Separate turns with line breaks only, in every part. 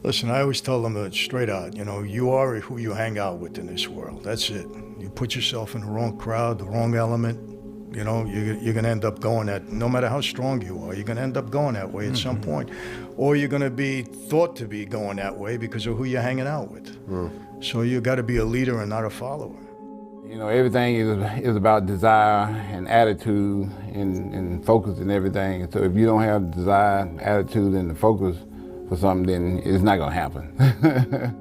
Listen, I always tell them that straight out, you are who you hang out with in this world. That's it. You put yourself in the wrong crowd, the wrong element, you're going to end up going that, no matter how strong you are, you're going to end up going that way at some point. Or you're going to be thought to be going that way because of who you're hanging out with. So you got to be a leader and not a follower.
Everything is about desire and attitude and focus and everything. So if you don't have desire, attitude, and the focus for something, then it's not going to happen.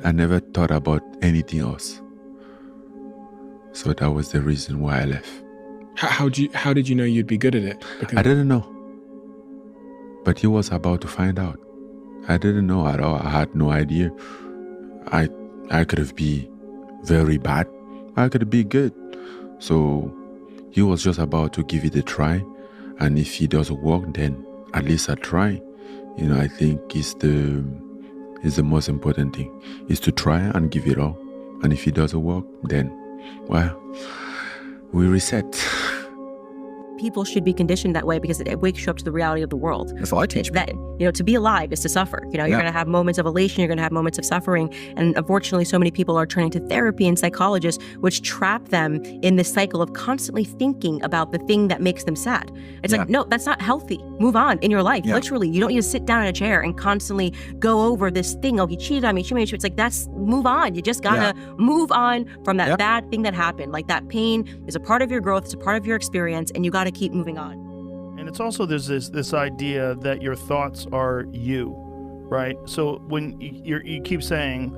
I never thought about anything else. So that was the reason why I left.
How did you know you'd be good at it?
I didn't know. But he was about to find out. I didn't know at all. I had no idea. I could have been very bad. I could be good. So he was just about to give it a try. And if it doesn't work, then at least I try. I think is the most important thing, is to try and give it all. And if it doesn't work, then, well, we reset.
People should be conditioned that way because it wakes you up to the reality of the world.
That's all I teach.
That, to be alive is to suffer. You're going to have moments of elation, you're going to have moments of suffering. And unfortunately, so many people are turning to therapy and psychologists, which trap them in this cycle of constantly thinking about the thing that makes them sad. It's like, no, that's not healthy. Move on in your life. Literally, you don't need to sit down in a chair and constantly go over this thing. Oh, he cheated on me. It's like, move on. You just got to move on from that bad thing that happened. Like, that pain is a part of your growth. It's a part of your experience, and you got to keep moving on.
And it's also, there's this idea that your thoughts are you, right? So when you keep saying,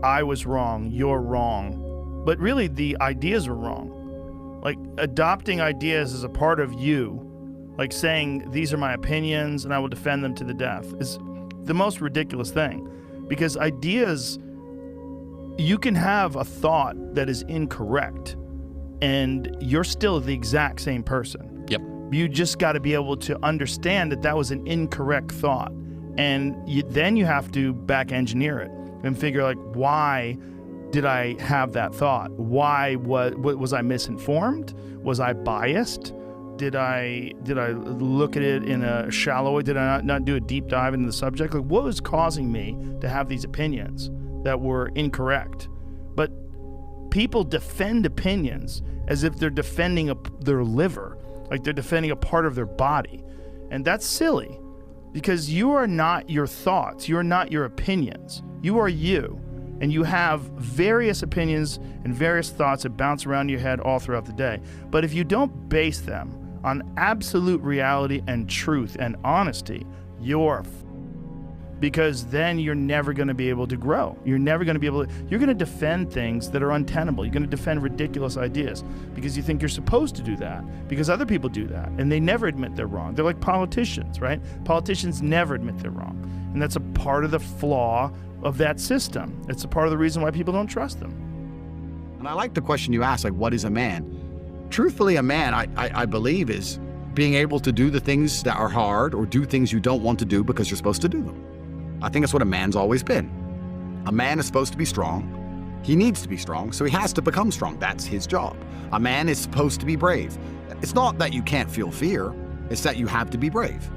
I was wrong, you're wrong, but really the ideas are wrong. Like, adopting ideas as a part of you, like saying, these are my opinions and I will defend them to the death, is the most ridiculous thing. Because ideas, you can have a thought that is incorrect and you're still the exact same person.
Yep.
You just got to be able to understand that was an incorrect thought. And then you have to back engineer it and figure, like, why did I have that thought? Why was I misinformed? Was I biased? Did I look at it in a shallow way? Did I not do a deep dive into the subject? Like, what was causing me to have these opinions that were incorrect? But people defend opinions as if they're defending their liver, like they're defending a part of their body. And that's silly, because you are not your thoughts. You are not your opinions. You are you. And you have various opinions and various thoughts that bounce around your head all throughout the day. But if you don't base them on absolute reality and truth and honesty, you're because then you're never going to be able to grow. You're never going to be able to, you're going to defend things that are untenable. You're going to defend ridiculous ideas because you think you're supposed to do that because other people do that and they never admit they're wrong. They're like politicians, right? Politicians never admit they're wrong. And that's a part of the flaw of that system. It's a part of the reason why people don't trust them.
And I like the question you asked, like, what is a man? Truthfully, a man, I believe, is being able to do the things that are hard or do things you don't want to do because you're supposed to do them. I think that's what a man's always been. A man is supposed to be strong. He needs to be strong, so he has to become strong. That's his job. A man is supposed to be brave. It's not that you can't feel fear, it's that you have to be brave.